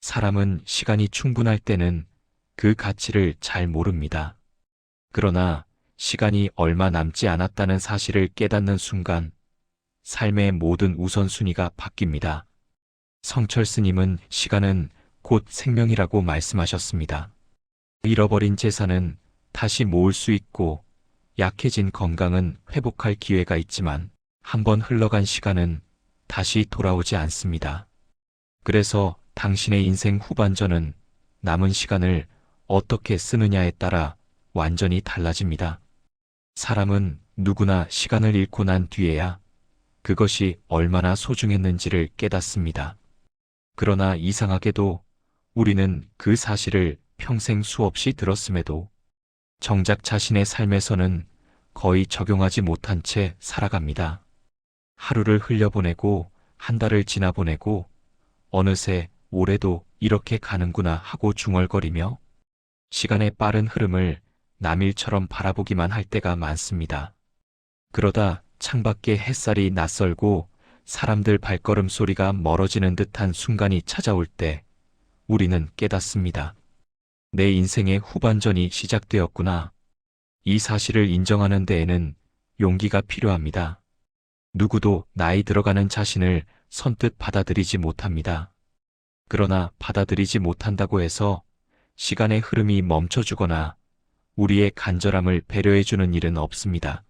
사람은 시간이 충분할 때는 그 가치를 잘 모릅니다. 그러나 시간이 얼마 남지 않았다는 사실을 깨닫는 순간 삶의 모든 우선순위가 바뀝니다. 성철 스님은 시간은 곧 생명이라고 말씀하셨습니다. 잃어버린 재산은 다시 모을 수 있고 약해진 건강은 회복할 기회가 있지만 한번 흘러간 시간은 다시 돌아오지 않습니다. 그래서 당신의 인생 후반전은 남은 시간을 어떻게 쓰느냐에 따라 완전히 달라집니다. 사람은 누구나 시간을 잃고 난 뒤에야 그것이 얼마나 소중했는지를 깨닫습니다. 그러나 이상하게도 우리는 그 사실을 평생 수없이 들었음에도 정작 자신의 삶에서는 거의 적용하지 못한 채 살아갑니다. 하루를 흘려보내고 한 달을 지나보내고 어느새 올해도 이렇게 가는구나 하고 중얼거리며 시간의 빠른 흐름을 남일처럼 바라보기만 할 때가 많습니다. 그러다 창밖에 햇살이 낯설고 사람들 발걸음 소리가 멀어지는 듯한 순간이 찾아올 때 우리는 깨닫습니다. 내 인생의 후반전이 시작되었구나. 이 사실을 인정하는 데에는 용기가 필요합니다. 누구도 나이 들어가는 자신을 선뜻 받아들이지 못합니다. 그러나 받아들이지 못한다고 해서 시간의 흐름이 멈춰주거나 우리의 간절함을 배려해주는 일은 없습니다.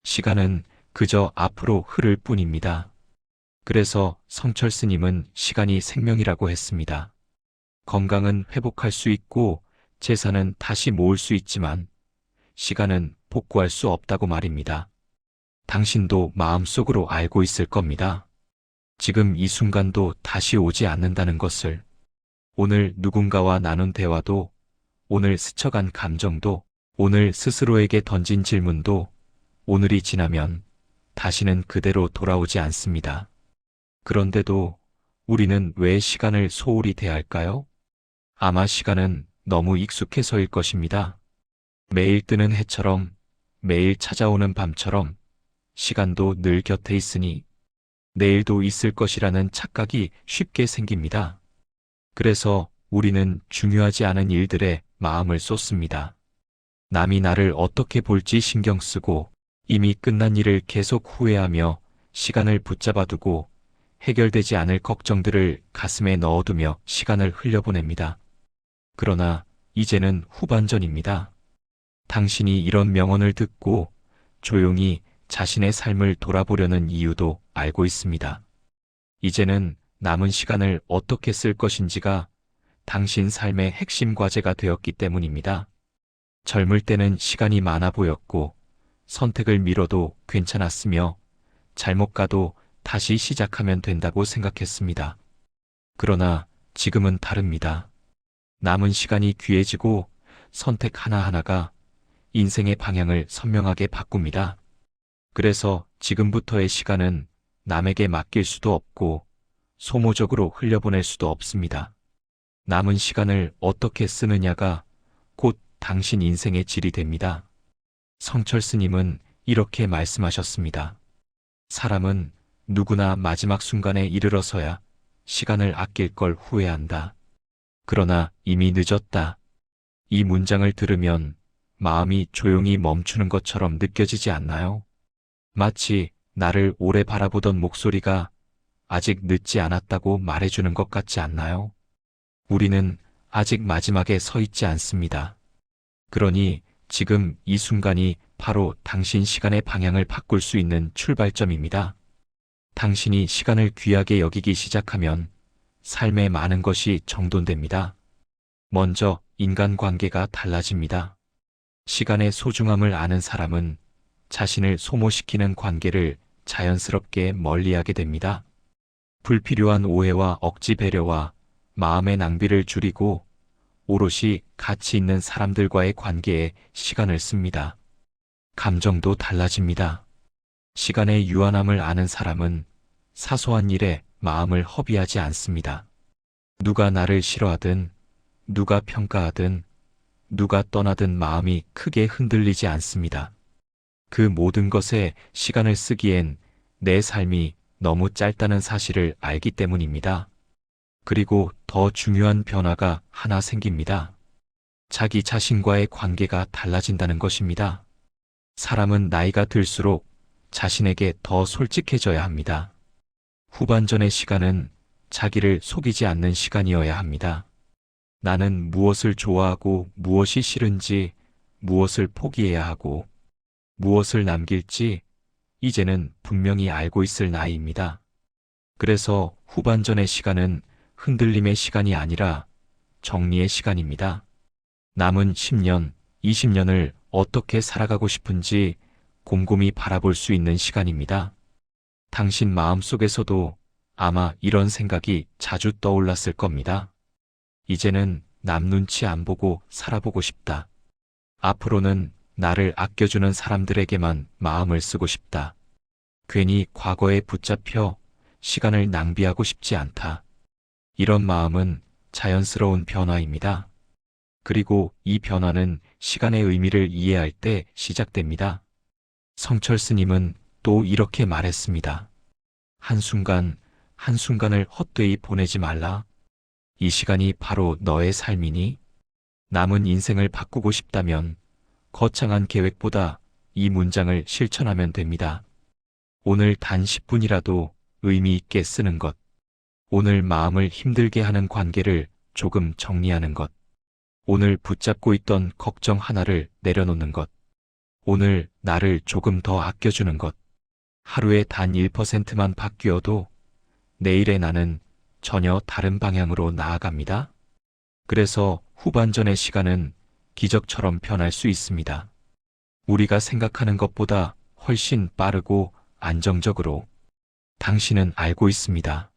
시간은 그저 앞으로 흐를 뿐입니다. 그래서 성철 스님은 시간이 생명이라고 했습니다. 건강은 회복할 수 있고 재산은 다시 모을 수 있지만 시간은 복구할 수 없다고 말입니다. 당신도 마음속으로 알고 있을 겁니다. 지금 이 순간도 다시 오지 않는다는 것을. 오늘 누군가와 나눈 대화도, 오늘 스쳐간 감정도, 오늘 스스로에게 던진 질문도 오늘이 지나면 다시는 그대로 돌아오지 않습니다. 그런데도 우리는 왜 시간을 소홀히 대할까요? 아마 시간은 너무 익숙해서일 것입니다. 매일 뜨는 해처럼, 매일 찾아오는 밤처럼 시간도 늘 곁에 있으니 내일도 있을 것이라는 착각이 쉽게 생깁니다. 그래서 우리는 중요하지 않은 일들에 마음을 쏟습니다. 남이 나를 어떻게 볼지 신경 쓰고 이미 끝난 일을 계속 후회하며 시간을 붙잡아두고 해결되지 않을 걱정들을 가슴에 넣어두며 시간을 흘려보냅니다. 그러나 이제는 후반전입니다. 당신이 이런 명언을 듣고 조용히 자신의 삶을 돌아보려는 이유도 알고 있습니다. 이제는 남은 시간을 어떻게 쓸 것인지가 당신 삶의 핵심 과제가 되었기 때문입니다. 젊을 때는 시간이 많아 보였고 선택을 미뤄도 괜찮았으며 잘못 가도 다시 시작하면 된다고 생각했습니다. 그러나 지금은 다릅니다. 남은 시간이 귀해지고 선택 하나하나가 인생의 방향을 선명하게 바꿉니다. 그래서 지금부터의 시간은 남에게 맡길 수도 없고 소모적으로 흘려보낼 수도 없습니다. 남은 시간을 어떻게 쓰느냐가 곧 당신 인생의 질이 됩니다. 성철 스님은 이렇게 말씀하셨습니다. 사람은 누구나 마지막 순간에 이르러서야 시간을 아낄 걸 후회한다. 그러나 이미 늦었다. 이 문장을 들으면 마음이 조용히 멈추는 것처럼 느껴지지 않나요? 마치 나를 오래 바라보던 목소리가 아직 늦지 않았다고 말해주는 것 같지 않나요? 우리는 아직 마지막에 서 있지 않습니다. 그러니 지금 이 순간이 바로 당신 시간의 방향을 바꿀 수 있는 출발점입니다. 당신이 시간을 귀하게 여기기 시작하면 삶의 많은 것이 정돈됩니다. 먼저 인간관계가 달라집니다. 시간의 소중함을 아는 사람은 자신을 소모시키는 관계를 자연스럽게 멀리하게 됩니다. 불필요한 오해와 억지 배려와 마음의 낭비를 줄이고 오롯이 가치 있는 사람들과의 관계에 시간을 씁니다. 감정도 달라집니다. 시간의 유한함을 아는 사람은 사소한 일에 마음을 허비하지 않습니다. 누가 나를 싫어하든, 누가 평가하든, 누가 떠나든 마음이 크게 흔들리지 않습니다. 그 모든 것에 시간을 쓰기엔 내 삶이 너무 짧다는 사실을 알기 때문입니다. 그리고 더 중요한 변화가 하나 생깁니다. 자기 자신과의 관계가 달라진다는 것입니다. 사람은 나이가 들수록 자신에게 더 솔직해져야 합니다. 후반전의 시간은 자기를 속이지 않는 시간이어야 합니다. 나는 무엇을 좋아하고 무엇이 싫은지, 무엇을 포기해야 하고 무엇을 남길지 이제는 분명히 알고 있을 나이입니다. 그래서 후반전의 시간은 흔들림의 시간이 아니라 정리의 시간입니다. 남은 10년, 20년을 어떻게 살아가고 싶은지 곰곰이 바라볼 수 있는 시간입니다. 당신 마음속에서도 아마 이런 생각이 자주 떠올랐을 겁니다. 이제는 남 눈치 안 보고 살아보고 싶다. 앞으로는 나를 아껴주는 사람들에게만 마음을 쓰고 싶다. 괜히 과거에 붙잡혀 시간을 낭비하고 싶지 않다. 이런 마음은 자연스러운 변화입니다. 그리고 이 변화는 시간의 의미를 이해할 때 시작됩니다. 성철 스님은 또 이렇게 말했습니다. 한순간, 한순간을 헛되이 보내지 말라. 이 시간이 바로 너의 삶이니 남은 인생을 바꾸고 싶다면 거창한 계획보다 이 문장을 실천하면 됩니다. 오늘 단 10분이라도 의미 있게 쓰는 것. 오늘 마음을 힘들게 하는 관계를 조금 정리하는 것. 오늘 붙잡고 있던 걱정 하나를 내려놓는 것. 오늘 나를 조금 더 아껴주는 것. 하루에 단 1%만 바뀌어도 내일의 나는 전혀 다른 방향으로 나아갑니다. 그래서 후반전의 시간은 기적처럼 변할 수 있습니다. 우리가 생각하는 것보다 훨씬 빠르고 안정적으로. 당신은 알고 있습니다.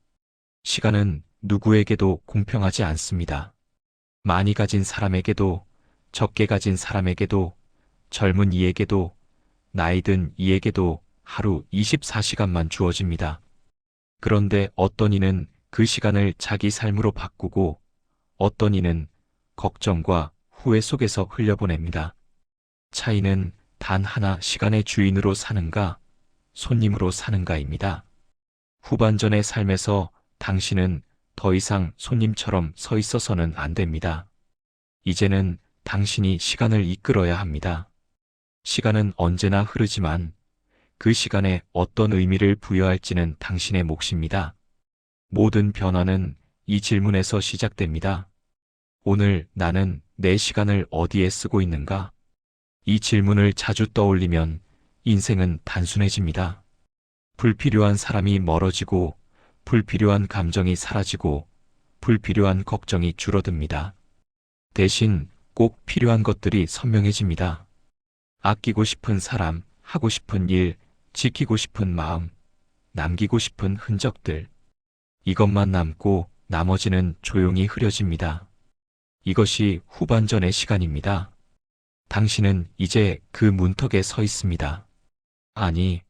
시간은 누구에게도 공평하지 않습니다. 많이 가진 사람에게도, 적게 가진 사람에게도, 젊은 이에게도, 나이 든 이에게도 하루 24시간만 주어집니다. 그런데 어떤 이는 그 시간을 자기 삶으로 바꾸고 어떤 이는 걱정과 후회 속에서 흘려보냅니다. 차이는 단 하나, 시간의 주인으로 사는가, 손님으로 사는가입니다. 후반전의 삶에서 당신은 더 이상 손님처럼 서 있어서는 안 됩니다. 이제는 당신이 시간을 이끌어야 합니다. 시간은 언제나 흐르지만 그 시간에 어떤 의미를 부여할지는 당신의 몫입니다. 모든 변화는 이 질문에서 시작됩니다. 오늘 나는 내 시간을 어디에 쓰고 있는가? 이 질문을 자주 떠올리면 인생은 단순해집니다. 불필요한 사람이 멀어지고 불필요한 감정이 사라지고 불필요한 걱정이 줄어듭니다. 대신 꼭 필요한 것들이 선명해집니다. 아끼고 싶은 사람, 하고 싶은 일, 지키고 싶은 마음, 남기고 싶은 흔적들. 이것만 남고 나머지는 조용히 흐려집니다. 이것이 후반전의 시간입니다. 당신은 이제 그 문턱에 서 있습니다. 아니,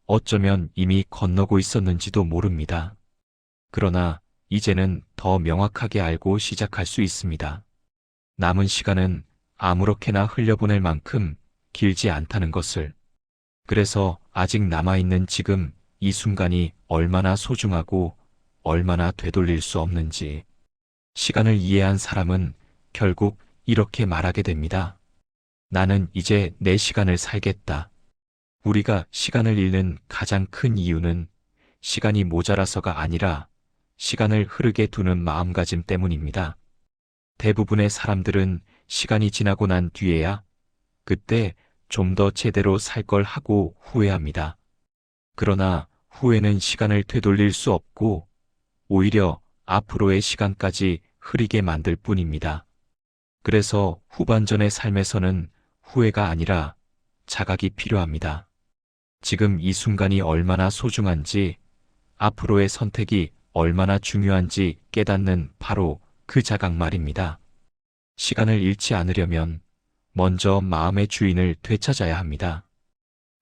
어쩌면 이미 건너고 있었는지도 모릅니다. 그러나 이제는 더 명확하게 알고 시작할 수 있습니다. 남은 시간은 아무렇게나 흘려보낼 만큼 길지 않다는 것을. 그래서 아직 남아있는 지금 이 순간이 얼마나 소중하고 얼마나 되돌릴 수 없는지. 시간을 이해한 사람은 결국 이렇게 말하게 됩니다. 나는 이제 내 시간을 살겠다. 우리가 시간을 잃는 가장 큰 이유는 시간이 모자라서가 아니라 시간을 흐르게 두는 마음가짐 때문입니다. 대부분의 사람들은 시간이 지나고 난 뒤에야 그때 좀 더 제대로 살 걸 하고 후회합니다. 그러나 후회는 시간을 되돌릴 수 없고 오히려 앞으로의 시간까지 흐리게 만들 뿐입니다. 그래서 후반전의 삶에서는 후회가 아니라 자각이 필요합니다. 지금 이 순간이 얼마나 소중한지, 앞으로의 선택이 얼마나 중요한지 깨닫는 바로 그 자각 말입니다. 시간을 잃지 않으려면 먼저 마음의 주인을 되찾아야 합니다.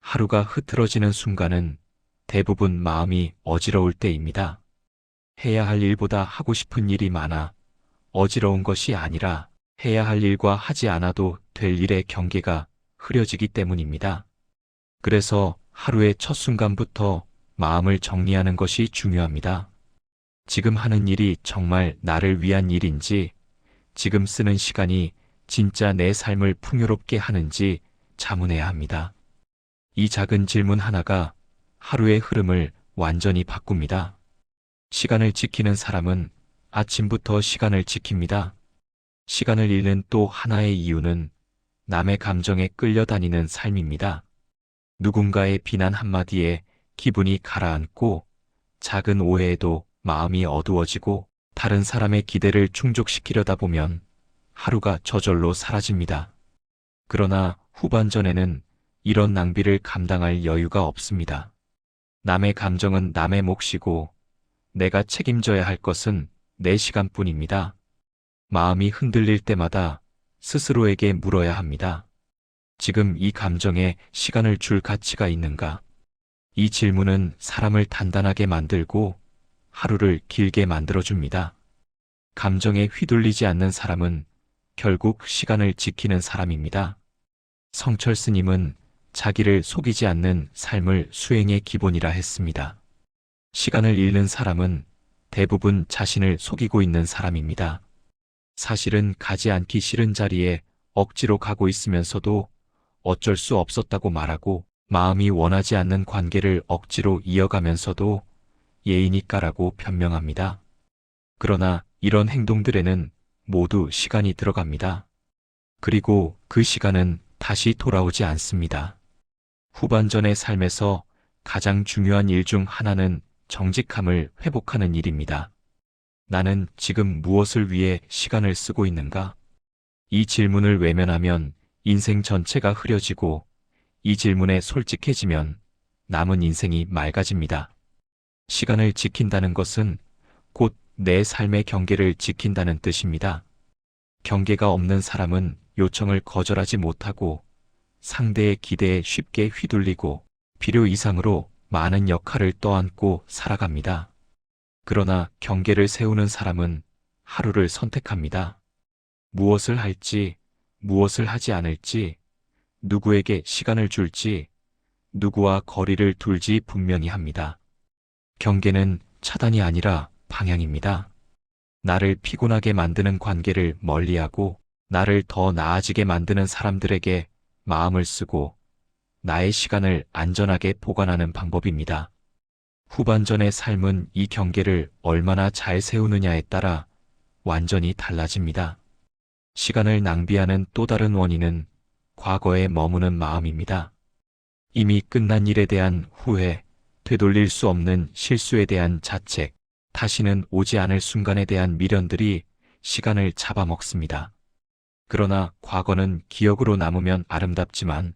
하루가 흐트러지는 순간은 대부분 마음이 어지러울 때입니다. 해야 할 일보다 하고 싶은 일이 많아 어지러운 것이 아니라 해야 할 일과 하지 않아도 될 일의 경계가 흐려지기 때문입니다. 그래서 하루의 첫 순간부터 마음을 정리하는 것이 중요합니다. 지금 하는 일이 정말 나를 위한 일인지, 지금 쓰는 시간이 진짜 내 삶을 풍요롭게 하는지 자문해야 합니다. 이 작은 질문 하나가 하루의 흐름을 완전히 바꿉니다. 시간을 지키는 사람은 아침부터 시간을 지킵니다. 시간을 잃는 또 하나의 이유는 남의 감정에 끌려다니는 삶입니다. 누군가의 비난 한마디에 기분이 가라앉고, 작은 오해에도 마음이 어두워지고, 다른 사람의 기대를 충족시키려다 보면 하루가 저절로 사라집니다. 그러나 후반전에는 이런 낭비를 감당할 여유가 없습니다. 남의 감정은 남의 몫이고, 내가 책임져야 할 것은 내 시간뿐입니다. 마음이 흔들릴 때마다 스스로에게 물어야 합니다. 지금 이 감정에 시간을 줄 가치가 있는가? 이 질문은 사람을 단단하게 만들고 하루를 길게 만들어줍니다. 감정에 휘둘리지 않는 사람은 결국 시간을 지키는 사람입니다. 성철 스님은 자기를 속이지 않는 삶을 수행의 기본이라 했습니다. 시간을 잃는 사람은 대부분 자신을 속이고 있는 사람입니다. 사실은 가지 않기 싫은 자리에 억지로 가고 있으면서도 어쩔 수 없었다고 말하고, 마음이 원하지 않는 관계를 억지로 이어가면서도 예의니까라고 변명합니다. 그러나 이런 행동들에는 모두 시간이 들어갑니다. 그리고 그 시간은 다시 돌아오지 않습니다. 후반전의 삶에서 가장 중요한 일 중 하나는 정직함을 회복하는 일입니다. 나는 지금 무엇을 위해 시간을 쓰고 있는가? 이 질문을 외면하면 인생 전체가 흐려지고, 이 질문에 솔직해지면 남은 인생이 맑아집니다. 시간을 지킨다는 것은 곧 내 삶의 경계를 지킨다는 뜻입니다. 경계가 없는 사람은 요청을 거절하지 못하고, 상대의 기대에 쉽게 휘둘리고, 필요 이상으로 많은 역할을 떠안고 살아갑니다. 그러나 경계를 세우는 사람은 하루를 선택합니다. 무엇을 할지, 무엇을 하지 않을지, 누구에게 시간을 줄지, 누구와 거리를 둘지 분명히 합니다. 경계는 차단이 아니라 방향입니다. 나를 피곤하게 만드는 관계를 멀리하고, 나를 더 나아지게 만드는 사람들에게 마음을 쓰고, 나의 시간을 안전하게 보관하는 방법입니다. 후반전의 삶은 이 경계를 얼마나 잘 세우느냐에 따라 완전히 달라집니다. 시간을 낭비하는 또 다른 원인은 과거에 머무는 마음입니다. 이미 끝난 일에 대한 후회, 되돌릴 수 없는 실수에 대한 자책, 다시는 오지 않을 순간에 대한 미련들이 시간을 잡아먹습니다. 그러나 과거는 기억으로 남으면 아름답지만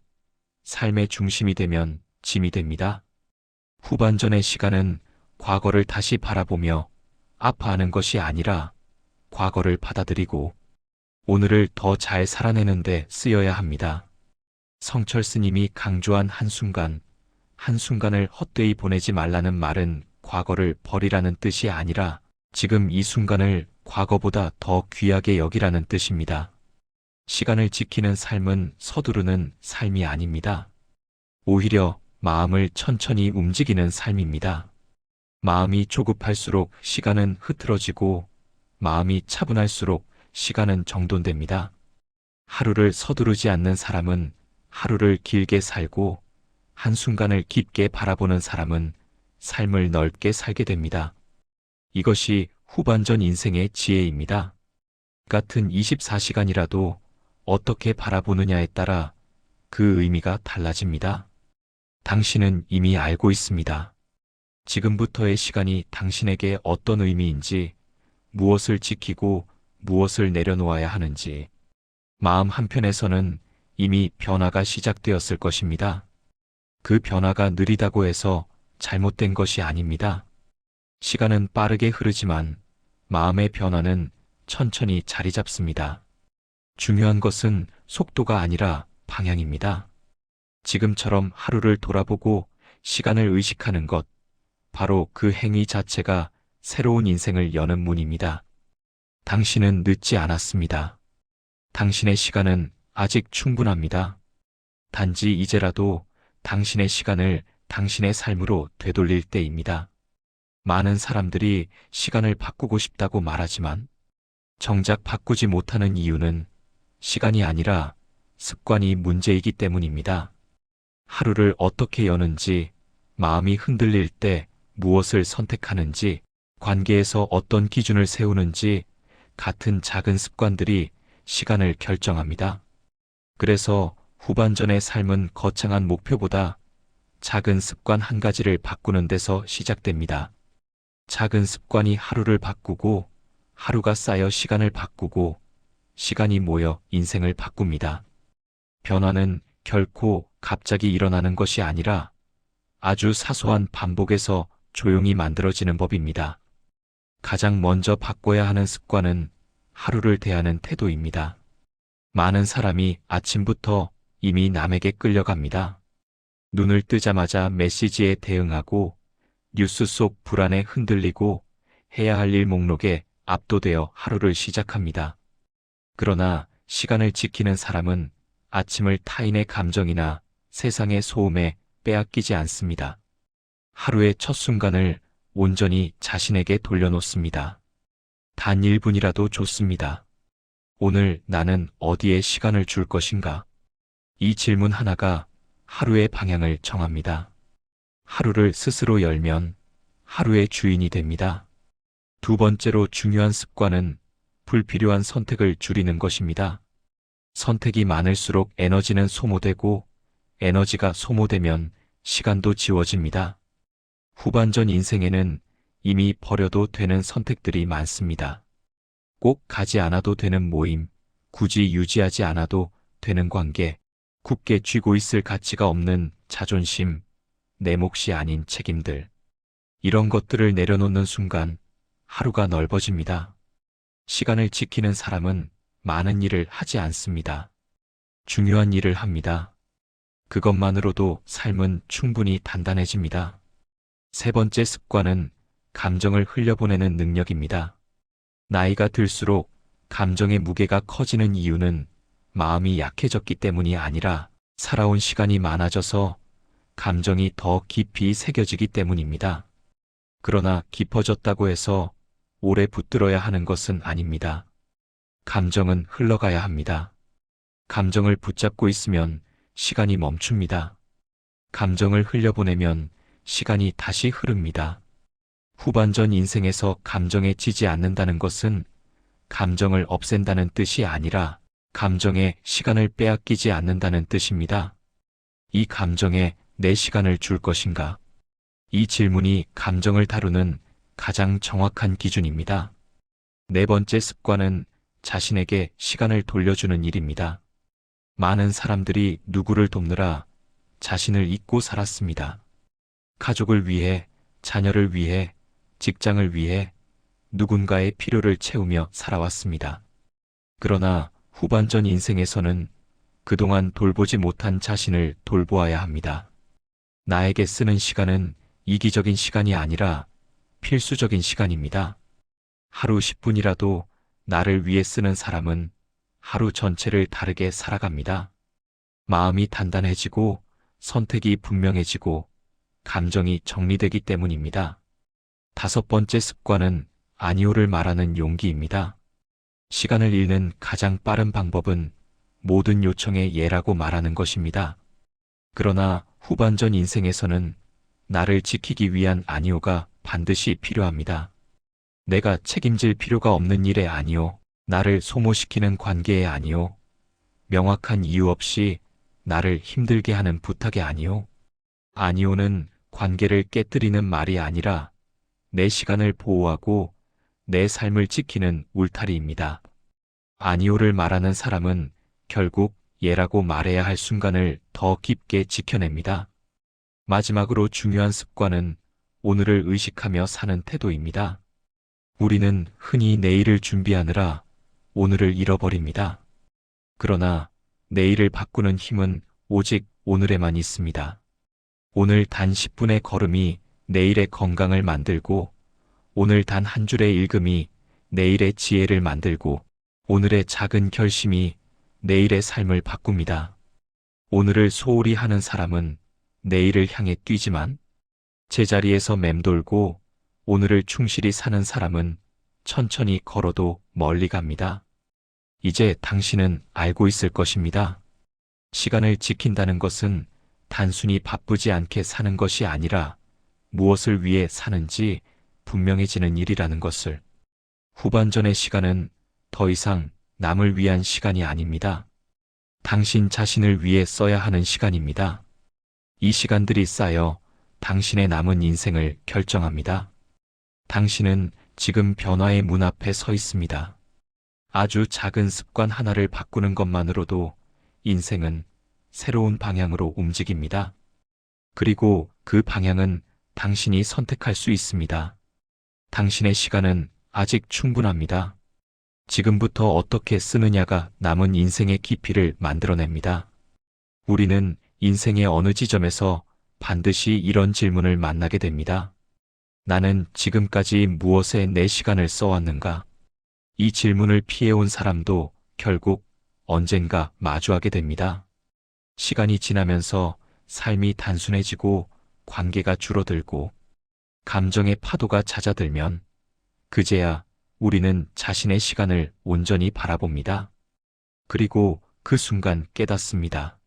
삶의 중심이 되면 짐이 됩니다. 후반전의 시간은 과거를 다시 바라보며 아파하는 것이 아니라 과거를 받아들이고 오늘을 더 잘 살아내는데 쓰여야 합니다. 성철 스님이 강조한 한순간, 한순간을 헛되이 보내지 말라는 말은 과거를 버리라는 뜻이 아니라 지금 이 순간을 과거보다 더 귀하게 여기라는 뜻입니다. 시간을 지키는 삶은 서두르는 삶이 아닙니다. 오히려 마음을 천천히 움직이는 삶입니다. 마음이 조급할수록 시간은 흐트러지고, 마음이 차분할수록 시간은 정돈됩니다. 하루를 서두르지 않는 사람은 하루를 길게 살고, 한순간을 깊게 바라보는 사람은 삶을 넓게 살게 됩니다. 이것이 후반전 인생의 지혜입니다. 같은 24시간이라도 어떻게 바라보느냐에 따라 그 의미가 달라집니다. 당신은 이미 알고 있습니다. 지금부터의 시간이 당신에게 어떤 의미인지, 무엇을 지키고 무엇을 내려놓아야 하는지, 마음 한편에서는 이미 변화가 시작되었을 것입니다. 그 변화가 느리다고 해서 잘못된 것이 아닙니다. 시간은 빠르게 흐르지만 마음의 변화는 천천히 자리 잡습니다. 중요한 것은 속도가 아니라 방향입니다. 지금처럼 하루를 돌아보고 시간을 의식하는 것, 바로 그 행위 자체가 새로운 인생을 여는 문입니다. 당신은 늦지 않았습니다. 당신의 시간은 아직 충분합니다. 단지 이제라도 당신의 시간을 당신의 삶으로 되돌릴 때입니다. 많은 사람들이 시간을 바꾸고 싶다고 말하지만 정작 바꾸지 못하는 이유는 시간이 아니라 습관이 문제이기 때문입니다. 하루를 어떻게 여는지, 마음이 흔들릴 때 무엇을 선택하는지, 관계에서 어떤 기준을 세우는지 같은 작은 습관들이 시간을 결정합니다. 그래서 후반전의 삶은 거창한 목표보다 작은 습관 한 가지를 바꾸는 데서 시작됩니다. 작은 습관이 하루를 바꾸고, 하루가 쌓여 시간을 바꾸고, 시간이 모여 인생을 바꿉니다. 변화는 결코 갑자기 일어나는 것이 아니라 아주 사소한 반복에서 조용히 만들어지는 법입니다. 가장 먼저 바꿔야 하는 습관은 하루를 대하는 태도입니다. 많은 사람이 아침부터 이미 남에게 끌려갑니다. 눈을 뜨자마자 메시지에 대응하고 뉴스 속 불안에 흔들리고 해야 할 일 목록에 압도되어 하루를 시작합니다. 그러나 시간을 지키는 사람은 아침을 타인의 감정이나 세상의 소음에 빼앗기지 않습니다. 하루의 첫 순간을 온전히 자신에게 돌려놓습니다. 단 1분이라도 좋습니다. 오늘 나는 어디에 시간을 줄 것인가? 이 질문 하나가 하루의 방향을 정합니다. 하루를 스스로 열면 하루의 주인이 됩니다. 두 번째로 중요한 습관은 불필요한 선택을 줄이는 것입니다. 선택이 많을수록 에너지는 소모되고 에너지가 소모되면 시간도 지워집니다. 후반전 인생에는 이미 버려도 되는 선택들이 많습니다. 꼭 가지 않아도 되는 모임, 굳이 유지하지 않아도 되는 관계, 굳게 쥐고 있을 가치가 없는 자존심, 내 몫이 아닌 책임들. 이런 것들을 내려놓는 순간 하루가 넓어집니다. 시간을 지키는 사람은 많은 일을 하지 않습니다. 중요한 일을 합니다. 그것만으로도 삶은 충분히 단단해집니다. 세 번째 습관은 감정을 흘려보내는 능력입니다. 나이가 들수록 감정의 무게가 커지는 이유는 마음이 약해졌기 때문이 아니라 살아온 시간이 많아져서 감정이 더 깊이 새겨지기 때문입니다. 그러나 깊어졌다고 해서 오래 붙들어야 하는 것은 아닙니다. 감정은 흘러가야 합니다. 감정을 붙잡고 있으면 시간이 멈춥니다. 감정을 흘려보내면 시간이 다시 흐릅니다. 후반전 인생에서 감정에 지지 않는다는 것은 감정을 없앤다는 뜻이 아니라 감정에 시간을 빼앗기지 않는다는 뜻입니다. 이 감정에 내 시간을 줄 것인가? 이 질문이 감정을 다루는 가장 정확한 기준입니다. 네 번째 습관은 자신에게 시간을 돌려주는 일입니다. 많은 사람들이 누구를 돕느라 자신을 잊고 살았습니다. 가족을 위해, 자녀를 위해, 직장을 위해 누군가의 필요를 채우며 살아왔습니다. 그러나 후반전 인생에서는 그동안 돌보지 못한 자신을 돌보아야 합니다. 나에게 쓰는 시간은 이기적인 시간이 아니라 필수적인 시간입니다. 하루 10분이라도 나를 위해 쓰는 사람은 하루 전체를 다르게 살아갑니다. 마음이 단단해지고 선택이 분명해지고 감정이 정리되기 때문입니다. 다섯 번째 습관은 아니오를 말하는 용기입니다. 시간을 잃는 가장 빠른 방법은 모든 요청에 예라고 말하는 것입니다. 그러나 후반전 인생에서는 나를 지키기 위한 아니오가 반드시 필요합니다. 내가 책임질 필요가 없는 일에 아니오, 나를 소모시키는 관계에 아니오, 명확한 이유 없이 나를 힘들게 하는 부탁에 아니오. 아니오는 관계를 깨뜨리는 말이 아니라 내 시간을 보호하고 내 삶을 지키는 울타리입니다. 아니오를 말하는 사람은 결국 예라고 말해야 할 순간을 더 깊게 지켜냅니다. 마지막으로 중요한 습관은 오늘을 의식하며 사는 태도입니다. 우리는 흔히 내일을 준비하느라 오늘을 잃어버립니다. 그러나 내일을 바꾸는 힘은 오직 오늘에만 있습니다. 오늘 단 10분의 걸음이 내일의 건강을 만들고, 오늘 단 한 줄의 읽음이 내일의 지혜를 만들고, 오늘의 작은 결심이 내일의 삶을 바꿉니다. 오늘을 소홀히 하는 사람은 내일을 향해 뛰지만 제자리에서 맴돌고 오늘을 충실히 사는 사람은 천천히 걸어도 멀리 갑니다. 이제 당신은 알고 있을 것입니다. 시간을 지킨다는 것은 단순히 바쁘지 않게 사는 것이 아니라 무엇을 위해 사는지 분명해지는 일이라는 것을. 후반전의 시간은 더 이상 남을 위한 시간이 아닙니다. 당신 자신을 위해 써야 하는 시간입니다. 이 시간들이 쌓여 당신의 남은 인생을 결정합니다. 당신은 지금 변화의 문 앞에 서 있습니다. 아주 작은 습관 하나를 바꾸는 것만으로도 인생은 새로운 방향으로 움직입니다. 그리고 그 방향은 당신이 선택할 수 있습니다. 당신의 시간은 아직 충분합니다. 지금부터 어떻게 쓰느냐가 남은 인생의 깊이를 만들어냅니다. 우리는 인생의 어느 지점에서 반드시 이런 질문을 만나게 됩니다. 나는 지금까지 무엇에 내 시간을 써왔는가? 이 질문을 피해온 사람도 결국 언젠가 마주하게 됩니다. 시간이 지나면서 삶이 단순해지고 관계가 줄어들고 감정의 파도가 잦아들면 그제야 우리는 자신의 시간을 온전히 바라봅니다. 그리고 그 순간 깨닫습니다.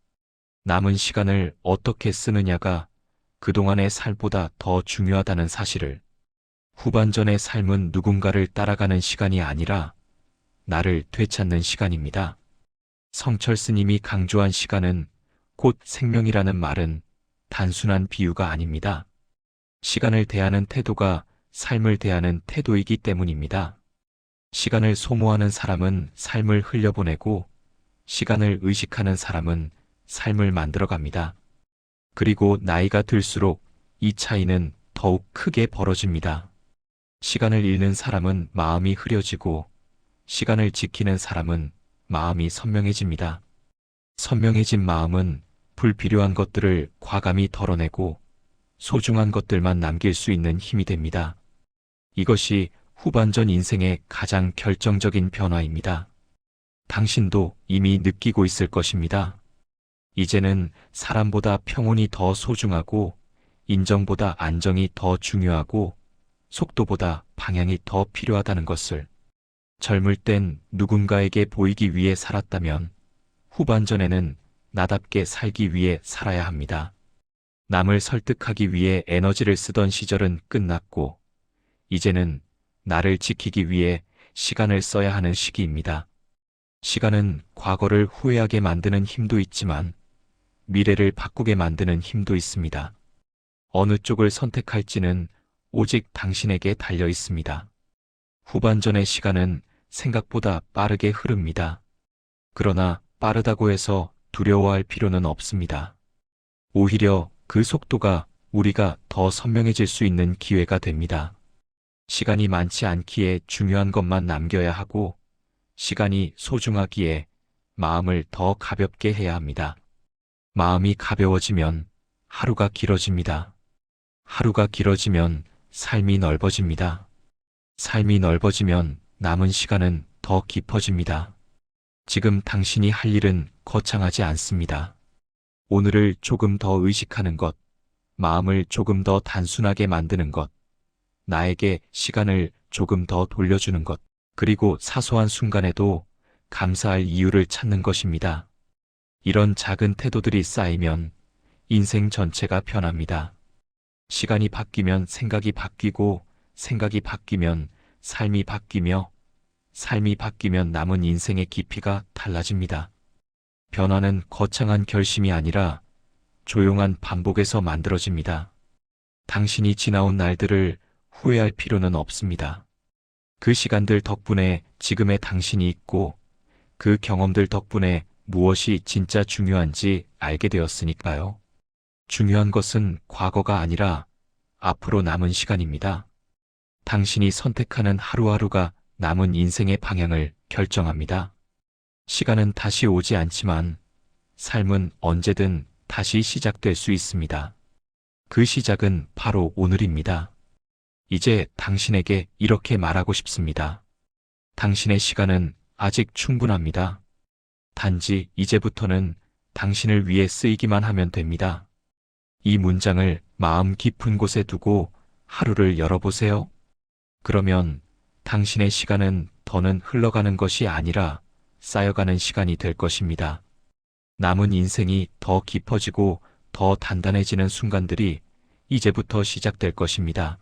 남은 시간을 어떻게 쓰느냐가 그동안의 삶보다 더 중요하다는 사실을. 후반전의 삶은 누군가를 따라가는 시간이 아니라 나를 되찾는 시간입니다. 성철 스님이 강조한 시간은 곧 생명이라는 말은 단순한 비유가 아닙니다. 시간을 대하는 태도가 삶을 대하는 태도이기 때문입니다. 시간을 소모하는 사람은 삶을 흘려보내고 시간을 의식하는 사람은 삶을 만들어갑니다. 그리고 나이가 들수록 이 차이는 더욱 크게 벌어집니다. 시간을 잃는 사람은 마음이 흐려지고 시간을 지키는 사람은 마음이 선명해집니다. 선명해진 마음은 불필요한 것들을 과감히 덜어내고 소중한 것들만 남길 수 있는 힘이 됩니다. 이것이 후반전 인생의 가장 결정적인 변화입니다. 당신도 이미 느끼고 있을 것입니다. 이제는 사람보다 평온이 더 소중하고 인정보다 안정이 더 중요하고 속도보다 방향이 더 필요하다는 것을. 젊을 땐 누군가에게 보이기 위해 살았다면 후반전에는 나답게 살기 위해 살아야 합니다. 남을 설득하기 위해 에너지를 쓰던 시절은 끝났고 이제는 나를 지키기 위해 시간을 써야 하는 시기입니다. 시간은 과거를 후회하게 만드는 힘도 있지만 미래를 바꾸게 만드는 힘도 있습니다. 어느 쪽을 선택할지는 오직 당신에게 달려 있습니다. 후반전의 시간은 생각보다 빠르게 흐릅니다. 그러나 빠르다고 해서 두려워할 필요는 없습니다. 오히려 그 속도가 우리가 더 선명해질 수 있는 기회가 됩니다. 시간이 많지 않기에 중요한 것만 남겨야 하고 시간이 소중하기에 마음을 더 가볍게 해야 합니다. 마음이 가벼워지면 하루가 길어집니다. 하루가 길어지면 삶이 넓어집니다. 삶이 넓어지면 남은 시간은 더 깊어집니다. 지금 당신이 할 일은 거창하지 않습니다. 오늘을 조금 더 의식하는 것, 마음을 조금 더 단순하게 만드는 것, 나에게 시간을 조금 더 돌려주는 것, 그리고 사소한 순간에도 감사할 이유를 찾는 것입니다. 이런 작은 태도들이 쌓이면 인생 전체가 변합니다. 시간이 바뀌면 생각이 바뀌고 생각이 바뀌면 삶이 바뀌며 삶이 바뀌면 남은 인생의 깊이가 달라집니다. 변화는 거창한 결심이 아니라 조용한 반복에서 만들어집니다. 당신이 지나온 날들을 후회할 필요는 없습니다. 그 시간들 덕분에 지금의 당신이 있고 그 경험들 덕분에 무엇이 진짜 중요한지 알게 되었으니까요. 중요한 것은 과거가 아니라 앞으로 남은 시간입니다. 당신이 선택하는 하루하루가 남은 인생의 방향을 결정합니다. 시간은 다시 오지 않지만 삶은 언제든 다시 시작될 수 있습니다. 그 시작은 바로 오늘입니다. 이제 당신에게 이렇게 말하고 싶습니다. 당신의 시간은 아직 충분합니다. 단지 이제부터는 당신을 위해 쓰이기만 하면 됩니다. 이 문장을 마음 깊은 곳에 두고 하루를 열어보세요. 그러면 당신의 시간은 더는 흘러가는 것이 아니라 쌓여가는 시간이 될 것입니다. 남은 인생이 더 깊어지고 더 단단해지는 순간들이 이제부터 시작될 것입니다.